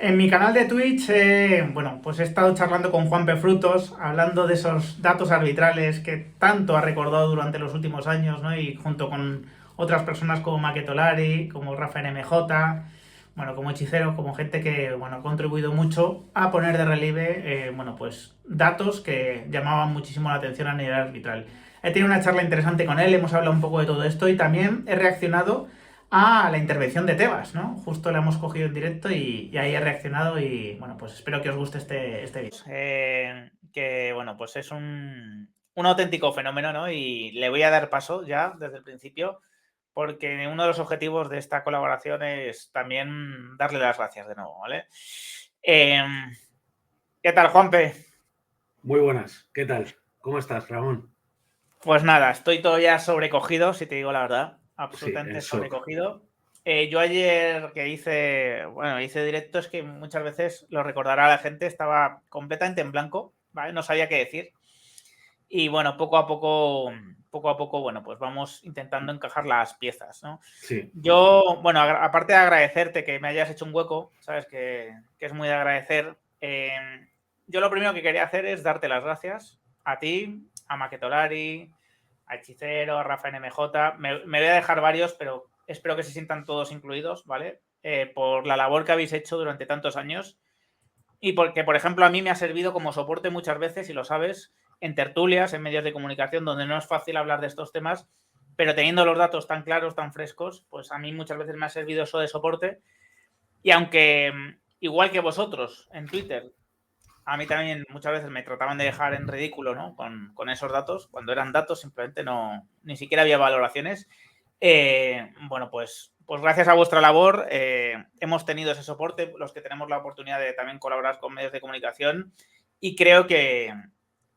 En mi canal de Twitch, bueno, pues he estado charlando con Juanpe Frutos, hablando de esos datos arbitrales que tanto ha recordado durante los últimos años, ¿no? Y junto con otras personas como Maquetolari, como Rafa NMJ, bueno, como Hechicero, como gente que, bueno, ha contribuido mucho a poner de relieve, bueno, pues datos que llamaban muchísimo la atención a nivel arbitral. He tenido una charla interesante con él, hemos hablado un poco de todo esto y también he reaccionado a la intervención de Tebas, ¿no? Justo la hemos cogido en directo y ahí he reaccionado y, bueno, pues espero que os guste este vídeo. Que, bueno, pues es un auténtico fenómeno, ¿no? Y le voy a dar paso ya desde el principio porque uno de los objetivos de esta colaboración es también darle las gracias de nuevo, ¿vale? ¿Qué tal, Juanpe? Muy buenas, ¿qué tal? ¿Cómo estás, Ramón? Pues nada, estoy todavía sobrecogido, si te digo la verdad, Sí, en absolutamente shock. sobrecogido. Yo ayer que hice directo, es que muchas veces lo recordará la gente, estaba completamente en blanco, ¿vale? No sabía qué decir. Y bueno, poco a poco, bueno, pues vamos intentando encajar las piezas, ¿no? Sí, Yo, bueno, aparte de agradecerte que me hayas hecho un hueco, sabes que es muy de agradecer, yo lo primero que quería hacer es darte las gracias a ti, a Maquetolari, a Hechicero, a Rafa NMJ. Me voy a dejar varios, pero espero que se sientan todos incluidos, ¿vale? Por la labor que habéis hecho durante tantos años y porque, por ejemplo, a mí me ha servido como soporte muchas veces, y lo sabes, en tertulias, en medios de comunicación, donde no es fácil hablar de estos temas, pero teniendo los datos tan claros, tan frescos, pues a mí muchas veces me ha servido eso de soporte. Y aunque, igual que vosotros en Twitter, a mí también muchas veces me trataban de dejar en ridículo, ¿no? Con esos datos, cuando eran datos simplemente no, ni siquiera había valoraciones. Bueno, pues gracias a vuestra labor hemos tenido ese soporte, los que tenemos la oportunidad de también colaborar con medios de comunicación, y creo que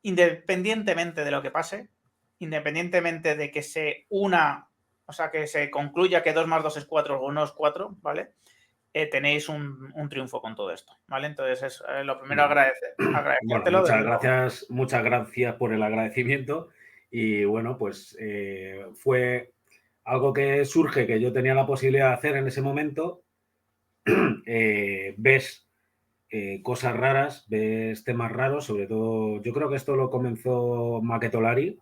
independientemente de lo que pase, independientemente de que se una, o sea, que se concluya que 2 más 2 es 4 o no es 4, ¿vale? Tenéis un triunfo con todo esto, ¿vale? Entonces es lo primero bueno, bueno, agradecértelo desde luego. muchas gracias por el agradecimiento y bueno, pues fue algo que surge que yo tenía la posibilidad de hacer en ese momento. Ves cosas raras, ves temas raros, sobre todo, yo creo que esto lo comenzó Maquetolari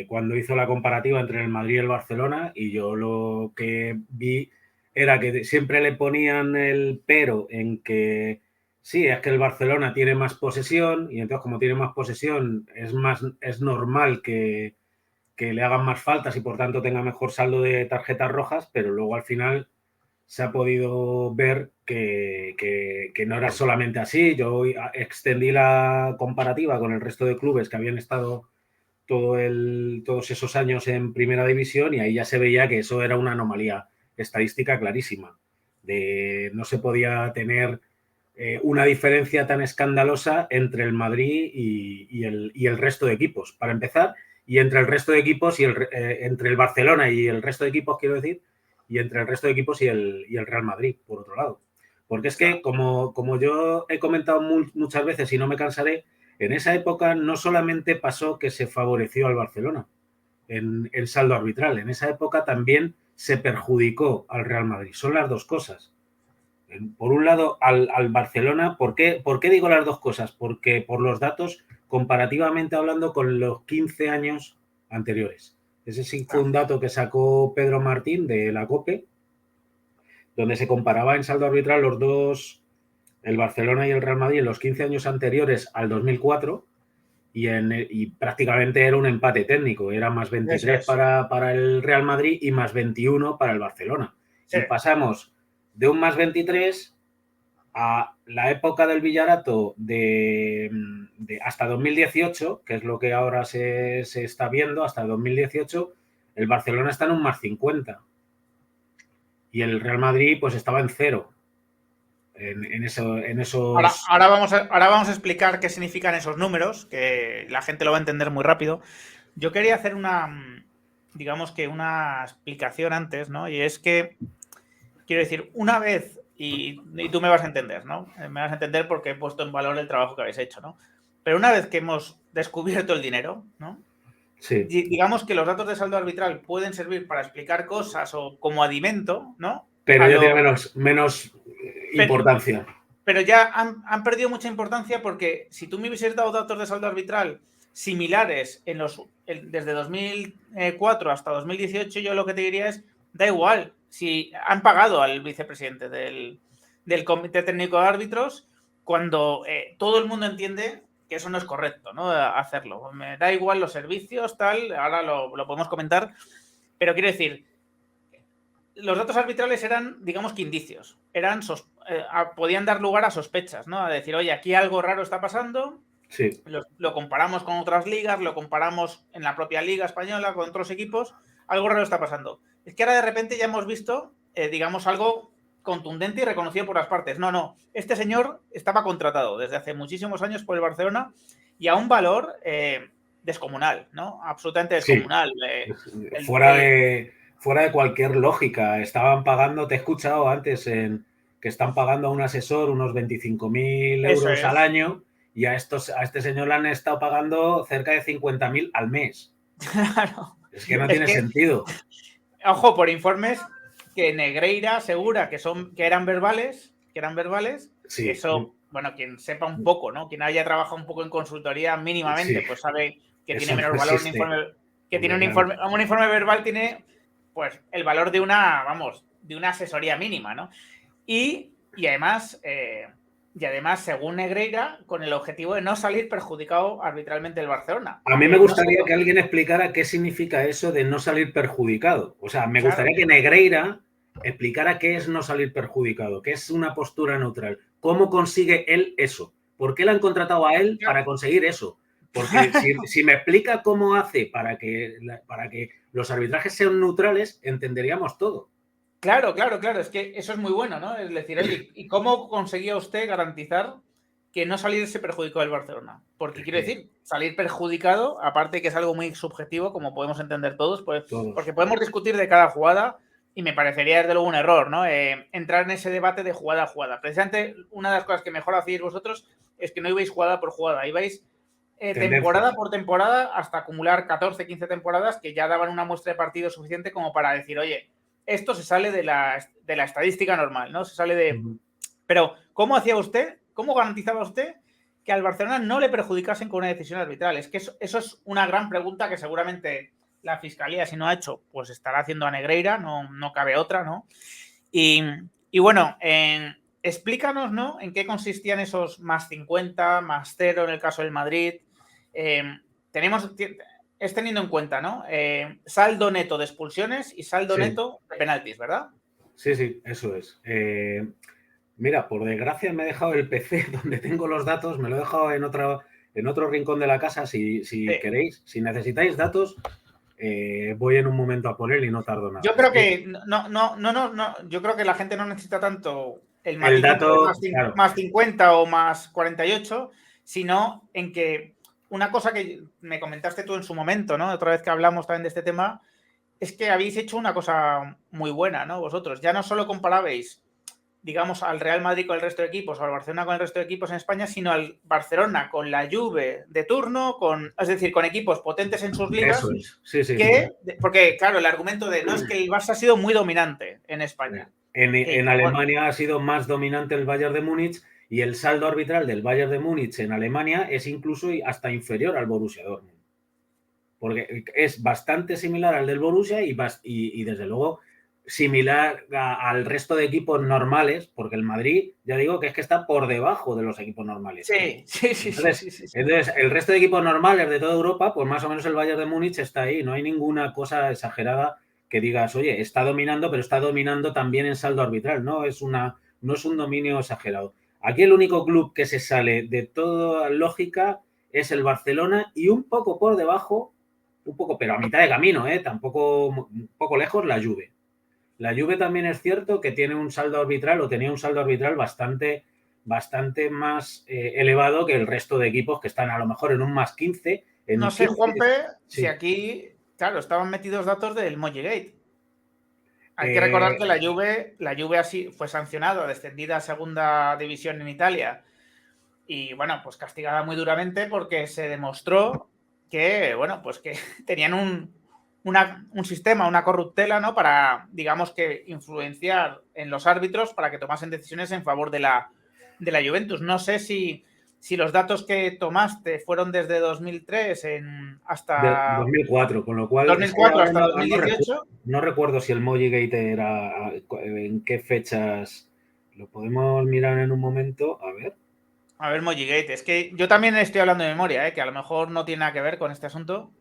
cuando hizo la comparativa entre el Madrid y el Barcelona, y yo lo que vi era que siempre le ponían el pero en que sí, es que el Barcelona tiene más posesión y entonces como tiene más posesión es normal que le hagan más faltas y por tanto tenga mejor saldo de tarjetas rojas, pero luego al final se ha podido ver que no era solamente así. Yo extendí la comparativa con el resto de clubes que habían estado todos esos años en primera división y ahí ya se veía que eso era una anomalía estadística clarísima. No se podía tener una diferencia tan escandalosa entre el Madrid y el resto de equipos, para empezar, y entre el resto de equipos entre el Barcelona y el resto de equipos, quiero decir, y entre el resto de equipos y el Real Madrid, por otro lado. Porque es que, como yo he comentado muchas veces y no me cansaré, en esa época no solamente pasó que se favoreció al Barcelona en el saldo arbitral, en esa época también se perjudicó al Real Madrid. Son las dos cosas. Por un lado, al Barcelona, ¿por qué digo las dos cosas? Porque por los datos, comparativamente hablando con los 15 años anteriores. Ese sí fue un dato que sacó Pedro Martín de la COPE, donde se comparaba en saldo arbitral los dos, el Barcelona y el Real Madrid, en los 15 años anteriores al 2004, y prácticamente era un empate técnico, era más Eso 23 es. para el Real Madrid y más 21 para el Barcelona. Sí. Y pasamos de un más 23 a la época del Villarato de hasta 2018, que es lo que ahora se está viendo, hasta 2018, el Barcelona está en un más 50 y el Real Madrid pues estaba en cero. En esos. Ahora vamos a explicar qué significan esos números, que la gente lo va a entender muy rápido. Yo quería hacer digamos que una explicación antes, ¿no? Y es que, quiero decir, una vez, y tú me vas a entender, ¿no? Me vas a entender porque he puesto en valor el trabajo que habéis hecho, ¿no? Pero una vez que hemos descubierto el dinero, ¿no? Sí, Digamos que los datos de saldo arbitral pueden servir para explicar cosas o como alimento, ¿no? pero A ya lo, tiene menos importancia. pero ya han perdido mucha importancia porque si tú me hubieses dado datos de saldo arbitral similares desde 2004 hasta 2018, yo lo que te diría es, da igual, si han pagado al vicepresidente del Comité Técnico de Árbitros cuando todo el mundo entiende que eso no es correcto, ¿no? Hacerlo. Me da igual los servicios, tal, ahora lo podemos comentar, pero quiero decir, los datos arbitrales eran, digamos que indicios, podían dar lugar a sospechas, ¿no? A decir, oye, aquí algo raro está pasando, Sí. lo comparamos con otras ligas, lo comparamos en la propia liga española con otros equipos, algo raro está pasando. Es que ahora de repente ya hemos visto, digamos, algo contundente y reconocido por las partes. No, este señor estaba contratado desde hace muchísimos años por el Barcelona y a un valor descomunal, ¿no? Absolutamente descomunal. Sí. Fuera de cualquier lógica. Estaban pagando, te he escuchado antes, que están pagando a un asesor unos 25.000 euros al año y a este señor le han estado pagando cerca de 50.000 al mes. Claro. Es que no tiene sentido. Ojo, por informes que Negreira asegura que eran verbales. Sí. Eso, bueno, quien sepa un poco, ¿no? Quien haya trabajado un poco en consultoría mínimamente, sí, pues sabe que tiene menor valor un informe. Que tiene un informe verbal tiene, pues, el valor de una asesoría mínima, ¿no? Y además, según Negreira, con el objetivo de no salir perjudicado arbitralmente el Barcelona. A mí me gustaría que alguien explicara qué significa eso de no salir perjudicado. O sea, me gustaría que Negreira explicara qué es no salir perjudicado, qué es una postura neutral, cómo consigue él eso, por qué le han contratado a él para conseguir eso. Porque si me explica cómo hace para que los arbitrajes sean neutrales, entenderíamos todo. Claro. Es que eso es muy bueno, ¿no? Es decir, oye, ¿y cómo conseguía usted garantizar que no saliese perjudicado el Barcelona? Porque quiero decir, salir perjudicado, aparte que es algo muy subjetivo, como podemos entender todos, pues, porque podemos discutir de cada jugada y me parecería desde luego un error, ¿no? Entrar en ese debate de jugada a jugada. Precisamente una de las cosas que mejor hacíais vosotros es que no ibais jugada por jugada, ibais temporada por temporada hasta acumular 14, 15 temporadas que ya daban una muestra de partido suficiente como para decir, oye, esto se sale de la estadística normal, ¿no? Se sale de... Pero, ¿cómo hacía usted? ¿Cómo garantizaba usted que al Barcelona no le perjudicasen con una decisión arbitral? Es que eso es una gran pregunta que seguramente la Fiscalía, si no ha hecho, pues estará haciendo a Negreira, no cabe otra, ¿no? Y bueno, explícanos, ¿no? En qué consistían esos más 50, más 0 en el caso del Madrid. Es teniendo en cuenta, ¿no? Saldo neto de expulsiones y saldo neto de penaltis, ¿verdad? Sí, eso es. Mira, por desgracia me he dejado el PC donde tengo los datos, me lo he dejado en otro rincón de la casa. Si queréis, si necesitáis datos, voy en un momento a poner y no tardo nada. Yo creo que yo creo que la gente no necesita tanto el dato más 50 o más 48, sino en que una cosa que me comentaste tú en su momento, ¿no? Otra vez que hablamos también de este tema, es que habéis hecho una cosa muy buena, ¿no? Vosotros ya no solo comparabais, digamos, al Real Madrid con el resto de equipos o al Barcelona con el resto de equipos en España, sino al Barcelona con la Juve de turno, es decir, con equipos potentes en sus ligas. Eso es. Sí. Porque, claro, el argumento de no es que el Barça ha sido muy dominante en España. En Alemania ha sido más dominante el Bayern de Múnich y el saldo arbitral del Bayern de Múnich en Alemania es incluso hasta inferior al Borussia Dortmund. Porque es bastante similar al del Borussia y desde luego similar al resto de equipos normales, porque el Madrid, ya digo, que es que está por debajo de los equipos normales. Sí. Entonces, el resto de equipos normales de toda Europa, pues más o menos el Bayern de Múnich está ahí. No hay ninguna cosa exagerada que digas, oye, está dominando, pero está dominando también en saldo arbitral. No es un dominio exagerado. Aquí el único club que se sale de toda lógica es el Barcelona y un poco por debajo, pero a mitad de camino, tampoco un poco lejos, la Juve. La Juve también es cierto que tiene un saldo arbitral o tenía un saldo arbitral bastante más elevado que el resto de equipos que están a lo mejor en un más 15. No sé, Juanpe, si aquí, claro, estaban metidos datos del Mollegate. Hay que recordar que la Juve así fue sancionada, descendida a segunda división en Italia y, bueno, pues castigada muy duramente porque se demostró que, bueno, pues que tenían un sistema, una corruptela, ¿no? Para, digamos que, influenciar en los árbitros para que tomasen decisiones en favor de la de la Juventus. No sé si los datos que tomaste fueron desde 2003 De hasta 2004, con lo cual es que 2004 ahora hasta no, 2018. no recuerdo si el Mojigate era en qué fechas. Lo podemos mirar en un momento. A ver. A ver, Mojigate. Es que yo también estoy hablando de memoria, que a lo mejor no tiene nada que ver con este asunto.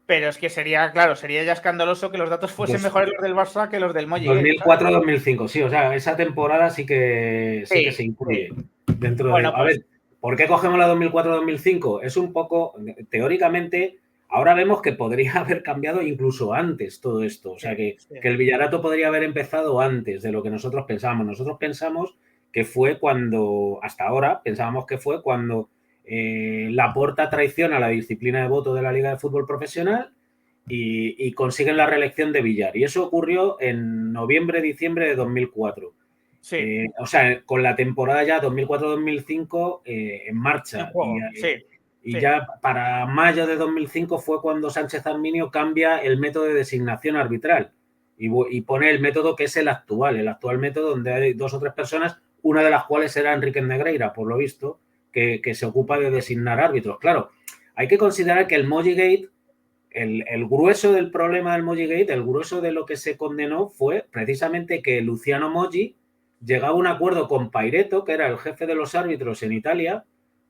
Pero es que sería ya escandaloso que los datos fuesen Pues, mejores los del Barça que los del Mojigate. 2004-2005, sí, o sea, esa temporada sí que Sí, se incluye sí. dentro de... Bueno, A pues ver, ¿por qué cogemos la 2004-2005? Es un poco, teóricamente, ahora vemos que podría haber cambiado incluso antes todo esto, o sea, que el Villarato podría haber empezado antes de lo que nosotros pensábamos. Nosotros pensamos que fue cuando, hasta ahora, pensábamos que fue cuando Laporta traiciona la disciplina de voto de la Liga de Fútbol Profesional y consiguen la reelección de Villar. Y eso ocurrió en noviembre-diciembre de 2004. sí. O sea, con la temporada ya 2004-2005 en marcha. En juego, sí. Y ya para mayo de 2005 fue cuando Sánchez Arminio cambia el método de designación arbitral y pone el método que es el actual método donde hay 2 o 3 personas, una de las cuales era Enrique Negreira, por lo visto, que se ocupa de designar árbitros. Claro, hay que considerar que el Mojigate, el grueso del problema del Mojigate, el grueso de lo que se condenó fue precisamente que Luciano Moggi llegaba a un acuerdo con Pairetto, que era el jefe de los árbitros en Italia,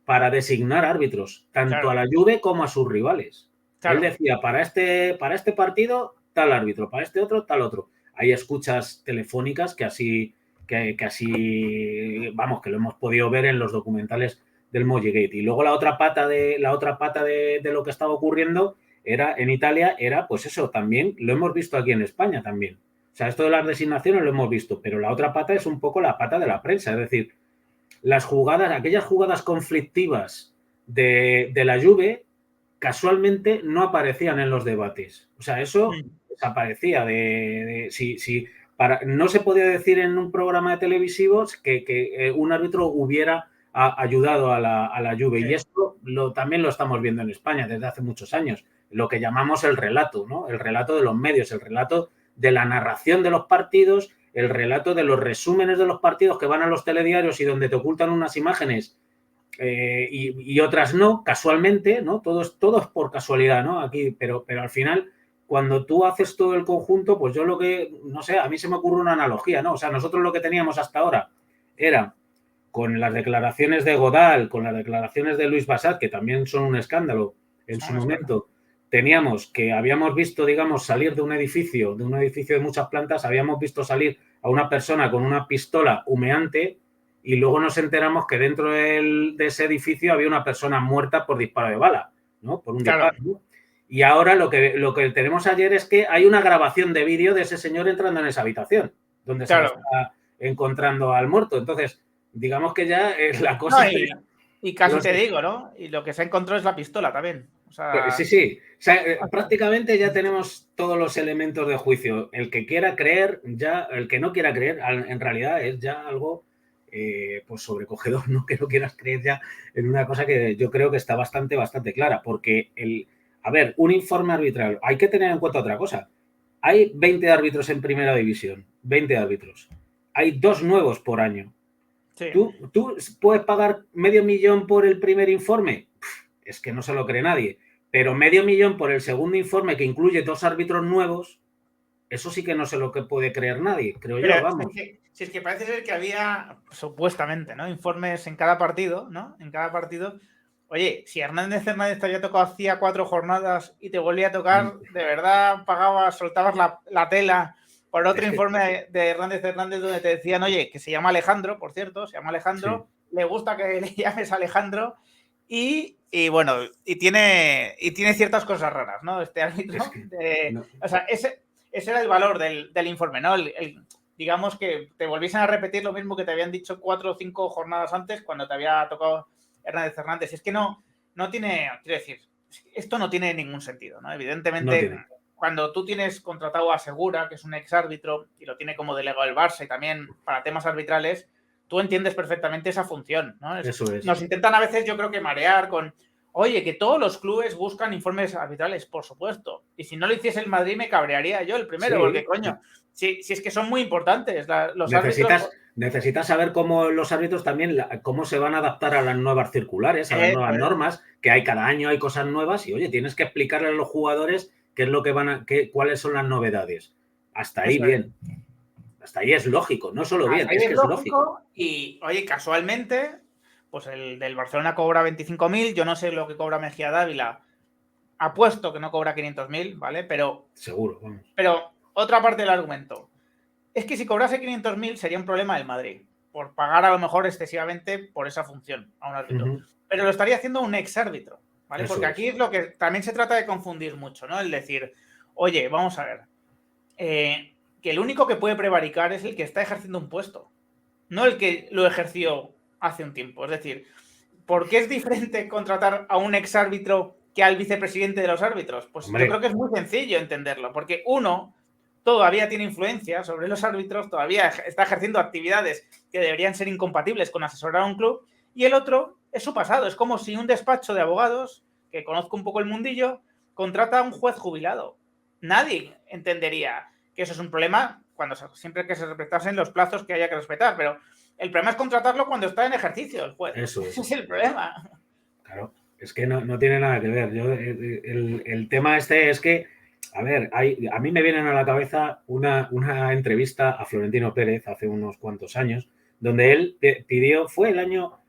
para designar árbitros, tanto a la Juve como a sus rivales. Él decía, para este partido, tal árbitro, para este otro, tal otro. Hay escuchas telefónicas que así, vamos, que lo hemos podido ver en los documentales del Mojigate. Y luego la otra pata de lo que estaba ocurriendo era en Italia, era pues eso, también lo hemos visto aquí en España también. O sea, esto de las designaciones lo hemos visto, pero la otra pata es un poco la pata de la prensa, es decir, las jugadas, aquellas jugadas conflictivas de la Juve, casualmente no aparecían en los debates. O sea, eso desaparecía no se podía decir en un programa de televisivos que un árbitro hubiera ayudado a la Juve. Sí. Y esto también lo estamos viendo en España desde hace muchos años. Lo que llamamos el relato, ¿no? El relato de los medios, el relato de la narración de los partidos, el relato de los resúmenes de los partidos que van a los telediarios y donde te ocultan unas imágenes y otras no, casualmente, ¿no? Todo es por casualidad, ¿no? Aquí, pero al final, cuando tú haces todo el conjunto, pues yo lo que, no sé, a mí se me ocurre una analogía, ¿no? O sea, nosotros lo que teníamos hasta ahora era con las declaraciones de Godal, con las declaraciones de Luis Bassat, que también son un escándalo en su momento, teníamos que habíamos visto, digamos, salir de un edificio de muchas plantas, habíamos visto salir a una persona con una pistola humeante y luego nos enteramos que dentro de ese edificio había una persona muerta por disparo de bala, ¿no? Por un disparo, ¿no? Y ahora lo que tenemos ayer es que hay una grabación de vídeo de ese señor entrando en esa habitación, donde se está encontrando al muerto. Entonces, digamos que ya es la cosa... No, y casi te digo, ¿no? Y lo que se encontró es la pistola también. O sea... Sí. O sea, prácticamente ya tenemos todos los elementos de juicio. El que quiera creer, ya, el que no quiera creer, en realidad es ya algo pues sobrecogedor, ¿no? Que no quieras creer ya en una cosa que yo creo que está bastante clara. Porque a ver, un informe arbitral, hay que tener en cuenta otra cosa. Hay 20 árbitros en primera división, 20 árbitros. Hay 2 nuevos por año. Sí. ¿Tú puedes pagar $500,000 por el primer informe? Es que no se lo cree nadie. Pero $500,000 por el segundo informe, que incluye 2 árbitros nuevos, eso sí que no se lo puede creer nadie, creo yo, vamos. Si es que parece ser que había, supuestamente, ¿no? Informes en cada partido, ¿no? En cada partido. Oye, si Hernández te había tocado hacía 4 jornadas y te volvía a tocar, ¿de verdad soltabas la tela por otro informe de Hernández donde te decían, oye, que se llama Alejandro, por cierto, sí. Le gusta que le llames Alejandro y bueno, y tiene ciertas cosas raras, ¿no? Este árbitro. O sea, ese era el valor del informe, ¿no? Digamos que te volviesen a repetir lo mismo que te habían dicho 4 o 5 jornadas antes cuando te había tocado Hernández. Es que no tiene, quiero decir, esto no tiene ningún sentido, ¿no? Evidentemente, cuando tú tienes contratado a Segura, que es un exárbitro y lo tiene como delegado del Barça y también para temas arbitrales, tú entiendes perfectamente esa función, ¿no? Eso es. Nos intentan a veces, yo creo que marear con, oye, que todos los clubes buscan informes arbitrales, por supuesto. Y si no lo hiciese el Madrid me cabrearía yo el primero, porque coño, si es que son muy importantes los árbitros. necesitas saber cómo los árbitros también, cómo se van a adaptar a las nuevas circulares, a las nuevas normas, que hay cada año, hay cosas nuevas y, oye, tienes que explicarle a los jugadores qué es lo que cuáles son las novedades. Hasta ahí bien. Hasta ahí es lógico, no solo bien, es que es lógico. Y, oye, casualmente, pues el del Barcelona cobra 25.000, yo no sé lo que cobra Mejía Dávila, apuesto que no cobra 500.000, ¿vale? Pero seguro, vamos. Pero otra parte del argumento es que si cobrase 500.000 sería un problema del Madrid, por pagar a lo mejor excesivamente por esa función a un árbitro. Pero lo estaría haciendo un ex árbitro, ¿vale? Eso porque aquí es lo que también se trata de confundir mucho, ¿no? El decir, oye, vamos a ver, que el único que puede prevaricar es el que está ejerciendo un puesto, no el que lo ejerció hace un tiempo. Es decir, ¿por qué es diferente contratar a un ex árbitro que al vicepresidente de los árbitros? Pues hombre, yo creo que es muy sencillo entenderlo, porque uno todavía tiene influencia sobre los árbitros, todavía está ejerciendo actividades que deberían ser incompatibles con asesorar a un club, y el otro es su pasado. Es como si un despacho de abogados, que conozco un poco el mundillo, contrata a un juez jubilado. Nadie entendería que eso es un problema cuando siempre que se respetasen los plazos que haya que respetar, pero el problema es contratarlo cuando está en ejercicio el juez. Eso Ese es el problema. Claro, es que no tiene nada que ver. El tema este es que, a ver, a mí me vienen a la cabeza una entrevista a Florentino Pérez hace unos cuantos años, donde él pidió, fue el año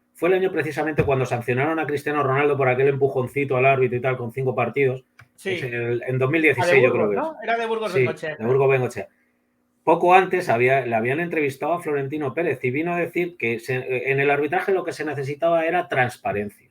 precisamente cuando sancionaron a Cristiano Ronaldo por aquel empujoncito al árbitro y tal, con 5 partidos. Sí. En 2016, Burgos, yo creo que ¿no? Era de Burgos sí, Bengoechea. de Burgos Bengoechea. Poco antes le habían entrevistado a Florentino Pérez y vino a decir que en el arbitraje lo que se necesitaba era transparencia.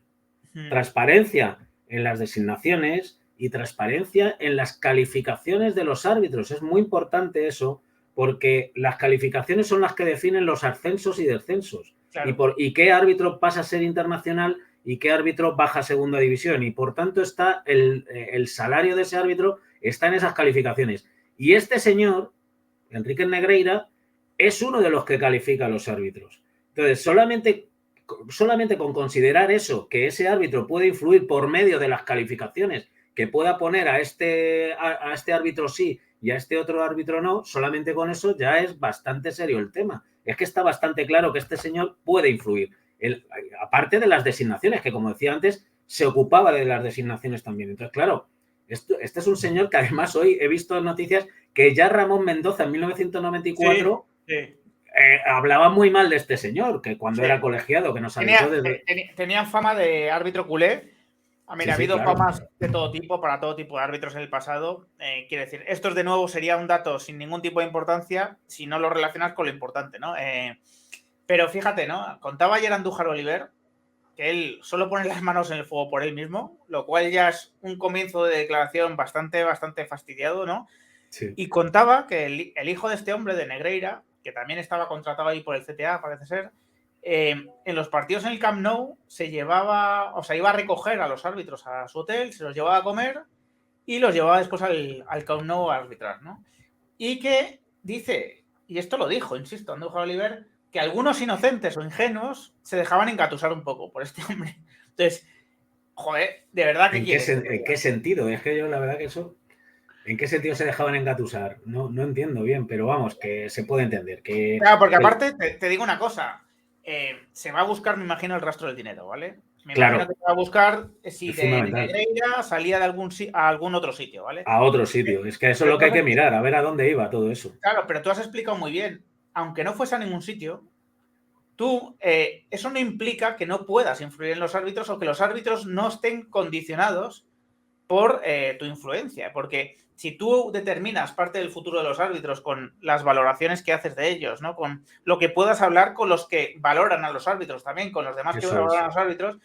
Transparencia en las designaciones y transparencia en las calificaciones de los árbitros. Es muy importante eso, porque las calificaciones son las que definen los ascensos y descensos. Claro. Y qué árbitro pasa a ser internacional y qué árbitro baja a segunda división. Y por tanto está el salario de ese árbitro está en esas calificaciones. Y este señor, Enrique Negreira, es uno de los que califica a los árbitros. Entonces, solamente con considerar eso, que ese árbitro puede influir por medio de las calificaciones, que pueda poner a este árbitro sí y a este otro árbitro no, solamente con eso ya es bastante serio el tema. Es que está bastante claro que este señor puede influir. Aparte de las designaciones, que como decía antes, se ocupaba de las designaciones también. Entonces, claro, este es un señor que además hoy he visto noticias que ya Ramón Mendoza en 1994 hablaba muy mal de este señor, que cuando era colegiado, que nos avisó desde... Tenían fama de árbitro culé. Mira, ha habido famas de todo tipo, para todo tipo de árbitros en el pasado. Quiero decir, estos de nuevo sería un dato sin ningún tipo de importancia si no lo relacionas con lo importante, ¿no? Pero fíjate, ¿no? Contaba ayer Andújar Oliver que él solo pone las manos en el fuego por él mismo, lo cual ya es un comienzo de declaración bastante fastidiado, ¿no? Sí. Y contaba que el hijo de este hombre, de Negreira, que también estaba contratado ahí por el CTA, parece ser, en los partidos en el Camp Nou se llevaba, o sea, iba a recoger a los árbitros a su hotel, se los llevaba a comer y los llevaba después al Camp Nou a arbitrar, ¿no? Y que dice, y esto lo dijo, insisto, Andújar Oliver, que algunos inocentes o ingenuos se dejaban engatusar un poco por este hombre. Entonces, joder, de verdad que ¿En qué sentido? Es que yo la verdad que eso... ¿En qué sentido se dejaban engatusar? No entiendo bien, pero vamos, que se puede entender. Claro, porque aparte, te digo una cosa, se va a buscar, me imagino, el rastro del dinero, ¿vale? Me imagino que se va a buscar si de Negreira salía de algún otro sitio, ¿vale? A otro sitio, es que eso es lo que hay que mirar, a ver a dónde iba todo eso. Claro, pero tú has explicado muy bien, aunque no fuese a ningún sitio, eso no implica que no puedas influir en los árbitros o que los árbitros no estén condicionados por tu influencia, porque si tú determinas parte del futuro de los árbitros con las valoraciones que haces de ellos, ¿no? Con lo que puedas hablar con los que valoran a los árbitros también, con los demás que valoran a los árbitros,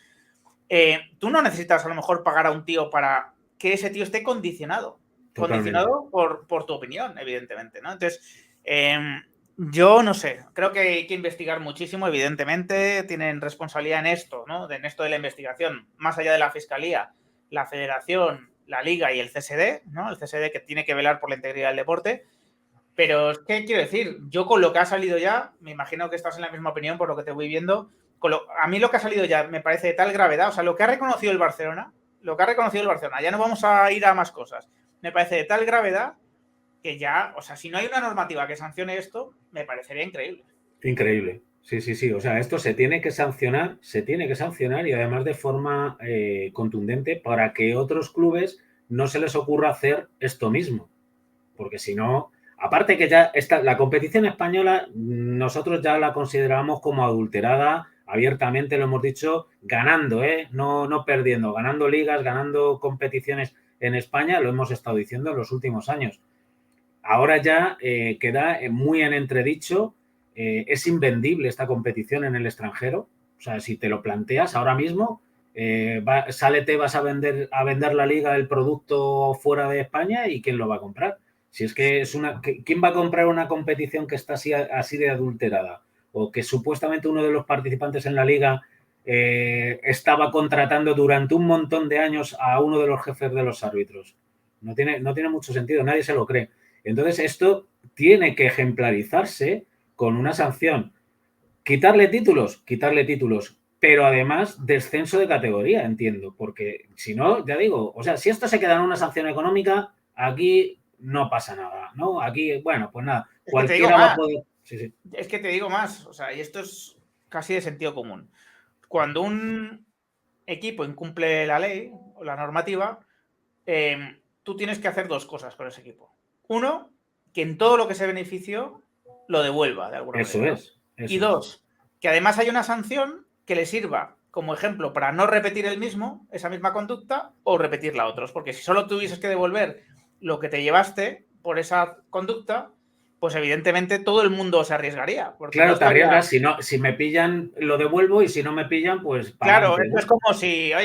tú no necesitas a lo mejor pagar a un tío para que ese tío esté condicionado. Totalmente. Condicionado por tu opinión, evidentemente, ¿no? Entonces, yo no sé, creo que hay que investigar muchísimo, evidentemente, tienen responsabilidad en esto, ¿no? En esto de la investigación, más allá de la Fiscalía, la Federación, la Liga y el CSD, ¿no? El CSD que tiene que velar por la integridad del deporte. Pero es que quiero decir, yo con lo que ha salido ya, me imagino que estás en la misma opinión por lo que te voy viendo, a mí lo que ha salido ya me parece de tal gravedad, o sea, lo que ha reconocido el Barcelona, ya no vamos a ir a más cosas, me parece de tal gravedad que ya, o sea, si no hay una normativa que sancione esto, me parecería increíble. Increíble. Sí, sí, sí. O sea, esto se tiene que sancionar y además de forma contundente para que otros clubes no se les ocurra hacer esto mismo. Porque si no, aparte que ya la competición española, nosotros ya la consideramos como adulterada, abiertamente lo hemos dicho, ganando, no, no perdiendo, ganando ligas, ganando competiciones en España, lo hemos estado diciendo en los últimos años. Ahora ya queda muy en entredicho, es invendible esta competición en el extranjero. O sea, si te lo planteas ahora mismo, sálete, vas a vender la liga, el producto fuera de España y ¿quién lo va a comprar? Si es que es ¿quién va a comprar una competición que está así de adulterada? O que supuestamente uno de los participantes en la liga estaba contratando durante un montón de años a uno de los jefes de los árbitros. No tiene mucho sentido, nadie se lo cree. Entonces, esto tiene que ejemplarizarse con una sanción. Quitarle títulos, pero además descenso de categoría, entiendo, porque si no, ya digo, o sea, si esto se queda en una sanción económica, aquí no pasa nada, ¿no? Aquí, bueno, pues nada, Es que te digo cualquiera va a más. poder... Sí, sí. Es que te digo más. O sea, y esto es casi de sentido común. Cuando un equipo incumple la ley o la normativa, tú tienes que hacer dos cosas con ese equipo. Uno, que en todo lo que se benefició lo devuelva de alguna Eso manera, ¿no? es, Y eso es. dos, que además haya una sanción que le sirva como ejemplo para no repetir esa misma conducta o repetirla a otros. Porque si solo tuvieses que devolver lo que te llevaste por esa conducta, pues evidentemente todo el mundo se arriesgaría. Porque no Claro, te estaría. arriesgas, si me pillan, lo devuelvo y si no me pillan, pues para Claro, adelante, esto es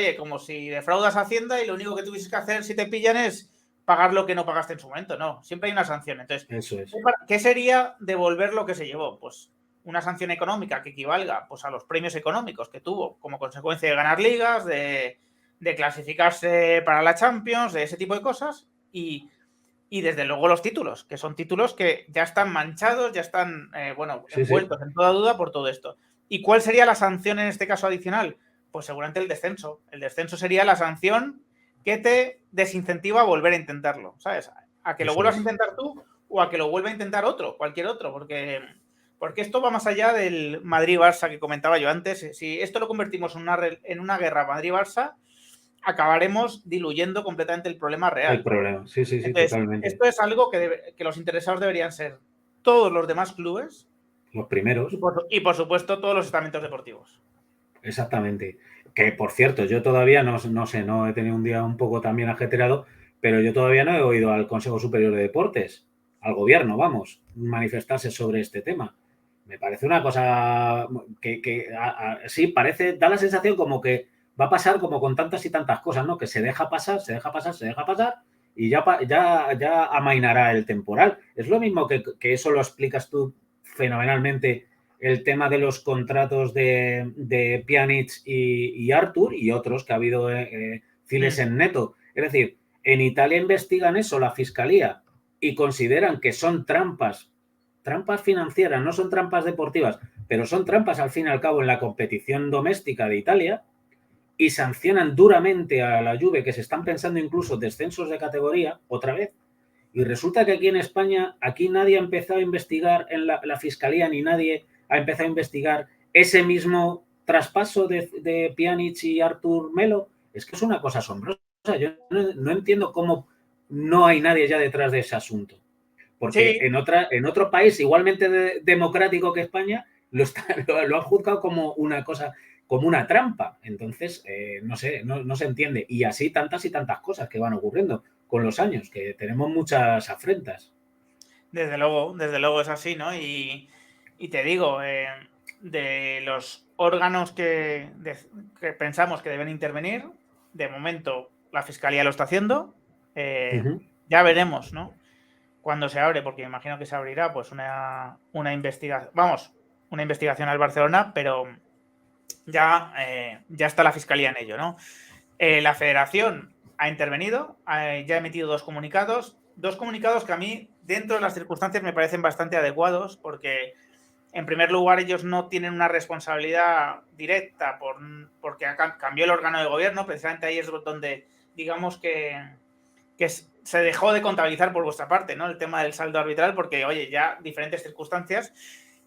¿no? como si defraudas a Hacienda y lo único que tuvieses que hacer si te pillan es pagar lo que no pagaste en su momento. No, siempre hay una sanción. Entonces, Eso es. ¿qué sería devolver lo que se llevó? Pues una sanción económica que equivalga pues, a los premios económicos que tuvo como consecuencia de ganar ligas, de clasificarse para la Champions, de ese tipo de cosas. Y desde luego los títulos, que son títulos que ya están manchados, ya están, Sí, sí. envueltos en toda duda por todo esto. ¿Y cuál sería la sanción en este caso adicional? Pues seguramente el descenso. El descenso sería la sanción que te desincentiva a volver a intentarlo, ¿sabes? A que lo Eso vuelvas a es. intentar tú o a que lo vuelva a intentar otro, cualquier otro, porque esto va más allá del Madrid-Barça que comentaba yo antes. Si esto lo convertimos en una guerra Madrid-Barça, acabaremos diluyendo completamente el problema El real. problema. Sí, sí, sí, Entonces, totalmente. esto es algo que los interesados deberían ser todos los demás clubes Los y primeros. por supuesto, todos los estamentos deportivos. Exactamente. Que por cierto, yo todavía no sé, no he tenido un día un poco también ajetreado, pero yo todavía no he oído al Consejo Superior de Deportes, al gobierno, vamos, manifestarse sobre este tema. Me parece una cosa sí, parece, da la sensación como que va a pasar como con tantas y tantas cosas, ¿no? Que se deja pasar, se deja pasar, se deja pasar y ya amainará el temporal. Es lo mismo que eso lo explicas tú fenomenalmente el tema de los contratos de Pjanic y Artur y otros que ha habido files en neto. Es decir, en Italia investigan eso, la fiscalía, y consideran que son trampas financieras, no son trampas deportivas, pero son trampas al fin y al cabo en la competición doméstica de Italia y sancionan duramente a la Juve, que se están pensando incluso descensos de categoría, otra vez. Y resulta que aquí en España, aquí nadie ha empezado a investigar en la fiscalía, ni nadie ha empezado a investigar ese mismo traspaso de Pjanic y Artur Melo. Es que es una cosa asombrosa. Yo no entiendo cómo no hay nadie ya detrás de ese asunto. Porque Sí, en otro país igualmente democrático que España lo han juzgado como una cosa, como una trampa. Entonces, no sé, no se entiende. Y así tantas y tantas cosas que van ocurriendo con los años, que tenemos muchas afrentas. desde luego es así, ¿no? Y te digo, de los órganos que pensamos que deben intervenir, de momento la Fiscalía lo está haciendo. Ya veremos, ¿no? Cuando se abre, porque imagino que se abrirá pues una investigación, una investigación al Barcelona, pero ya está la Fiscalía en ello, ¿no? La Federación ha intervenido, ya ha emitido dos comunicados que a mí, dentro de las circunstancias, me parecen bastante adecuados, porque, en primer lugar, ellos no tienen una responsabilidad directa porque cambió el órgano de gobierno, precisamente ahí es donde, digamos que se dejó de contabilizar por vuestra parte, ¿no? El tema del saldo arbitral, porque, oye, ya diferentes circunstancias.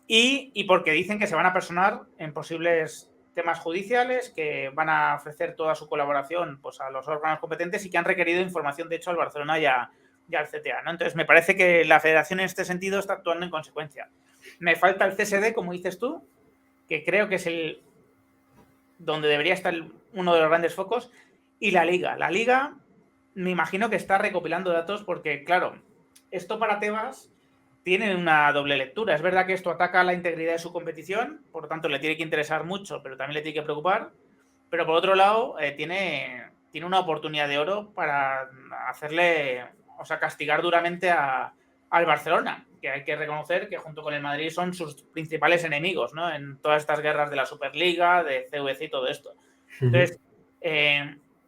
y porque dicen que se van a personar en posibles temas judiciales, que van a ofrecer toda su colaboración pues, a los órganos competentes y que han requerido información, de hecho, al Barcelona y al CTA, ¿no? Entonces, me parece que la federación en este sentido está actuando en consecuencia. Me falta el CSD, como dices tú, que creo que es el donde debería estar uno de los grandes focos, y la Liga. La Liga, me imagino que está recopilando datos porque, claro, esto para Tebas tiene una doble lectura. Es verdad que esto ataca la integridad de su competición, por lo tanto le tiene que interesar mucho, pero también le tiene que preocupar. Pero por otro lado, tiene una oportunidad de oro para hacerle, o sea, castigar duramente al Barcelona, que hay que reconocer que junto con el Madrid son sus principales enemigos, ¿no? En todas estas guerras de la Superliga, de CVC y todo esto. Entonces,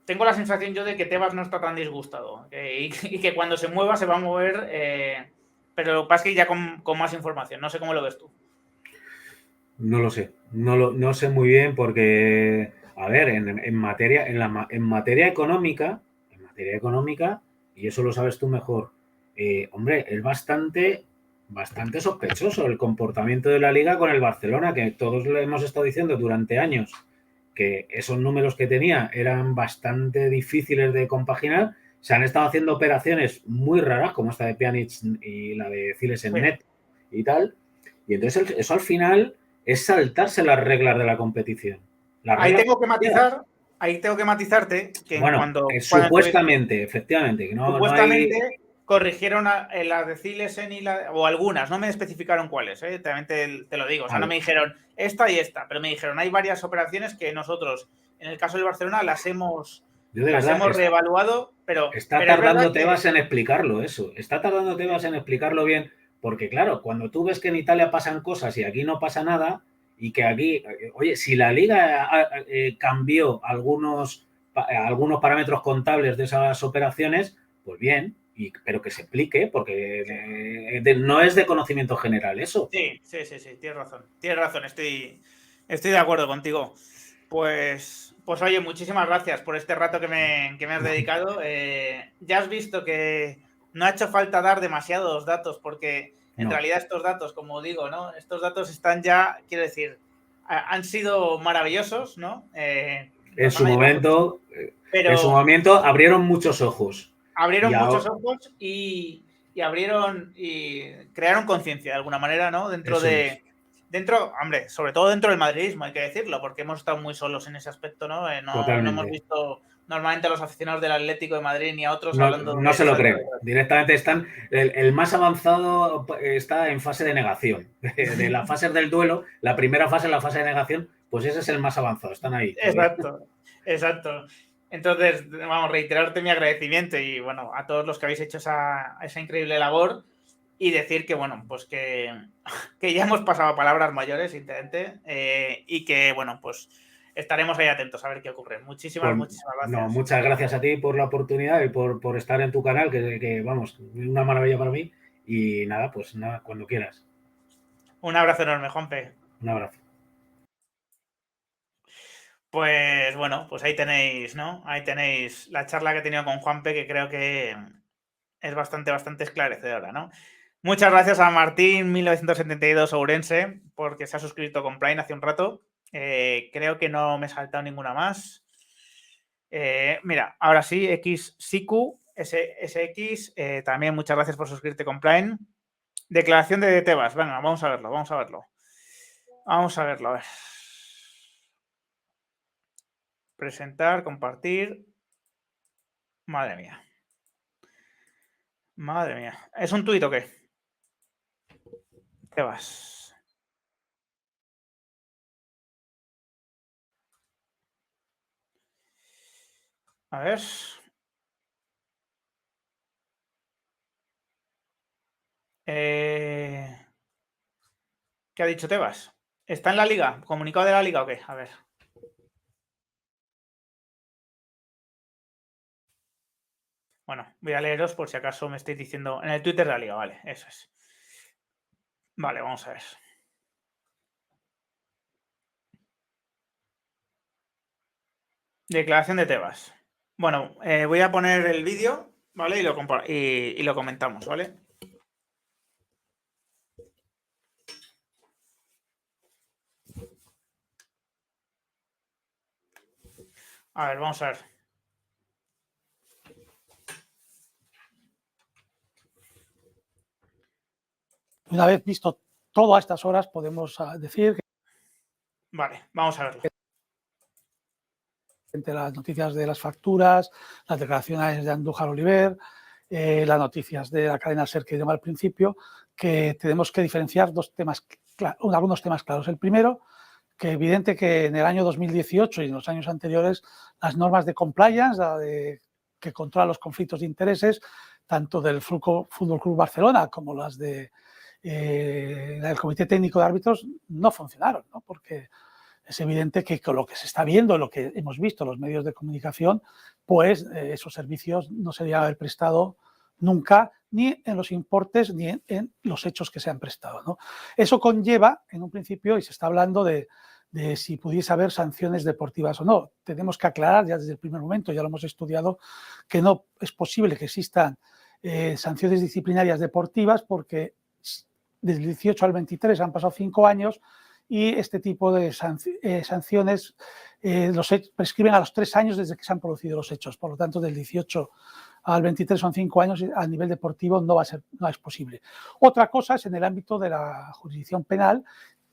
tengo la sensación yo de que Tebas no está tan disgustado y que cuando se mueva se va a mover, pero lo que pasa es que ya con más información. No sé cómo lo ves tú. No lo sé, no sé muy bien porque, a ver, en materia económica, y eso lo sabes tú mejor, hombre, es bastante sospechoso el comportamiento de la Liga con el Barcelona, que todos le hemos estado diciendo durante años que esos números que tenía eran bastante difíciles de compaginar. Se han estado haciendo operaciones muy raras, como esta de Pjanic y la de Ciles en Net y tal, y entonces eso al final es saltarse las reglas de la competición. Ahí tengo que matizarte que bueno, supuestamente, efectivamente. Que no supuestamente hay... corrigieron las de Cilesen o algunas, no me especificaron cuáles, también te lo digo. O sea, no me dijeron esta y esta, pero me dijeron hay varias operaciones que nosotros, en el caso del Barcelona, las hemos reevaluado, pero... Está tardando Tebas en explicarlo eso. Está tardando Tebas en explicarlo bien, porque claro, cuando tú ves que en Italia pasan cosas y aquí no pasa nada, y que aquí, oye, si la Liga cambió algunos parámetros contables de esas operaciones, pues bien, pero que se explique, porque no es de conocimiento general eso. Sí, tienes razón, estoy de acuerdo contigo. Pues oye, muchísimas gracias por este rato que me has dedicado. Ya has visto que no ha hecho falta dar demasiados datos, porque en realidad estos datos, como digo, ¿no? Estos datos están ya, quiero decir, han sido maravillosos, ¿no? En su momento abrieron muchos ojos. Abrieron muchos ojos y crearon conciencia de alguna manera, ¿no? Hombre, sobre todo dentro del madridismo, hay que decirlo, porque hemos estado muy solos en ese aspecto, ¿no? No hemos visto normalmente a los aficionados del Atlético de Madrid ni a otros hablando no se lo creen. Directamente están... El más avanzado está en fase de negación. De las fases del duelo, la primera fase, la fase de negación, pues ese es el más avanzado. Están ahí. Exacto. Entonces, vamos, reiterarte mi agradecimiento y, bueno, a todos los que habéis hecho esa increíble labor y decir que, bueno, pues que ya hemos pasado a palabras mayores, sinceramente, y que, bueno, pues estaremos ahí atentos a ver qué ocurre. Muchísimas gracias. No, muchas gracias a ti por la oportunidad y por estar en tu canal, que vamos, una maravilla para mí. Y nada, pues nada, cuando quieras. Un abrazo enorme, Juanpe. Un abrazo. Pues bueno, pues ahí tenéis, ¿no? Ahí tenéis la charla que he tenido con Juanpe, que creo que es bastante esclarecedora, ¿no? Muchas gracias a Martín 1972 Ourense, porque se ha suscrito con Prime hace un rato. Creo que no me he saltado ninguna más. Mira, ahora sí, XSIQ, SX, también muchas gracias por suscribirte con Prime. Declaración de Tebas, venga, vamos a verlo. A ver. Presentar, compartir. Madre mía. ¿Es un tuit o qué? Tebas. A ver. ¿Qué ha dicho Tebas? ¿Está en la liga? ¿Comunicado de la liga o qué? A ver. Bueno, voy a leeros por si acaso me estáis diciendo. En el Twitter de la liga, vale, eso es. Vale, vamos a ver. Declaración de Tebas. Bueno, voy a poner el vídeo, ¿vale? Y lo comentamos, ¿vale? A ver, vamos a ver. Una vez visto todo a estas horas, podemos decir que Vale, vamos a verlo. entre las noticias de las facturas, las declaraciones de Andújar Oliver, las noticias de la cadena SER que llamé al principio, que tenemos que diferenciar algunos temas claros. El primero, que es evidente que en el año 2018 y en los años anteriores las normas de compliance, que controlan los conflictos de intereses, tanto del Fútbol Club Barcelona como las del Comité Técnico de Árbitros, no funcionaron, ¿no? Porque es evidente que con lo que se está viendo, lo que hemos visto en los medios de comunicación, pues esos servicios no se debían haber prestado nunca, ni en los importes ni en los hechos que se han prestado, ¿no? Eso conlleva, en un principio, y se está hablando de si pudiese haber sanciones deportivas o no. Tenemos que aclarar ya desde el primer momento, ya lo hemos estudiado, que no es posible que existan sanciones disciplinarias deportivas porque desde el 18 al 23 han pasado 5 años y este tipo de sanciones prescriben a los 3 años desde que se han producido los hechos. Por lo tanto, del 18 al 23 son 5 años y a nivel deportivo no es posible. Otra cosa es en el ámbito de la jurisdicción penal,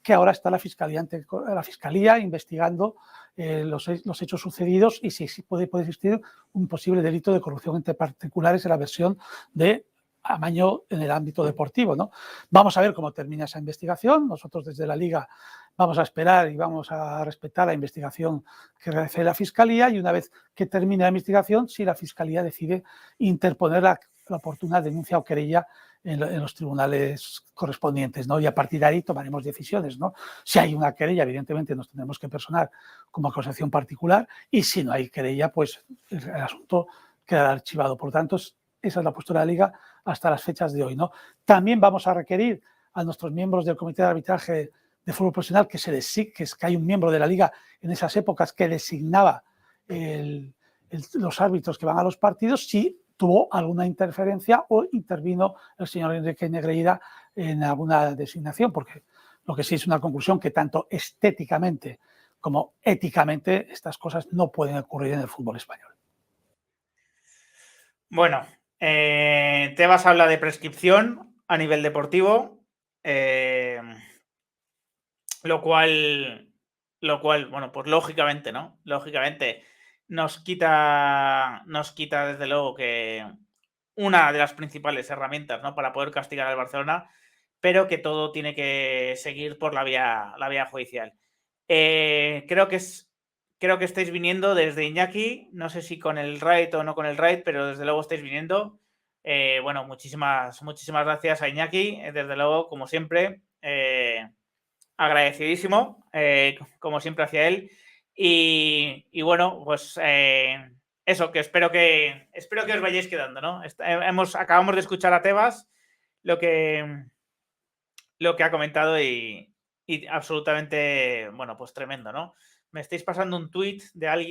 que ahora está la Fiscalía investigando los hechos sucedidos y si puede existir un posible delito de corrupción entre particulares en la versión de amaño en el ámbito deportivo, ¿no? Vamos a ver cómo termina esa investigación. Nosotros desde la Liga vamos a esperar y vamos a respetar la investigación que realice la Fiscalía y una vez que termine la investigación, si la Fiscalía decide interponer la oportuna denuncia o querella en los tribunales correspondientes, ¿no? Y a partir de ahí tomaremos decisiones, ¿no? Si hay una querella, evidentemente nos tendremos que personar como acusación particular y si no hay querella, pues el asunto quedará archivado. Por lo tanto, esa es la postura de la Liga hasta las fechas de hoy, ¿no? También vamos a requerir a nuestros miembros del Comité de Arbitraje de Fútbol Profesional que hay un miembro de la Liga en esas épocas que designaba los árbitros que van a los partidos, si tuvo alguna interferencia o intervino el señor Enrique Negreira en alguna designación, porque lo que sí es una conclusión que tanto estéticamente como éticamente estas cosas no pueden ocurrir en el fútbol español. Bueno, Tebas habla de prescripción a nivel deportivo, lo cual, bueno, pues lógicamente, ¿no? Lógicamente nos quita desde luego que una de las principales herramientas, ¿no? Para poder castigar al Barcelona, pero que todo tiene que seguir por la vía judicial. Creo que estáis viniendo desde Iñaki, no sé si con el RAID o no con el RAID, pero desde luego estáis viniendo. Bueno, muchísimas gracias a Iñaki, desde luego, como siempre, agradecidísimo, como siempre hacia él. Y bueno, pues eso, que espero que os vayáis quedando, ¿no? Acabamos de escuchar a Tebas lo que ha comentado y absolutamente, bueno, pues tremendo, ¿no? Me estáis pasando un tuit de alguien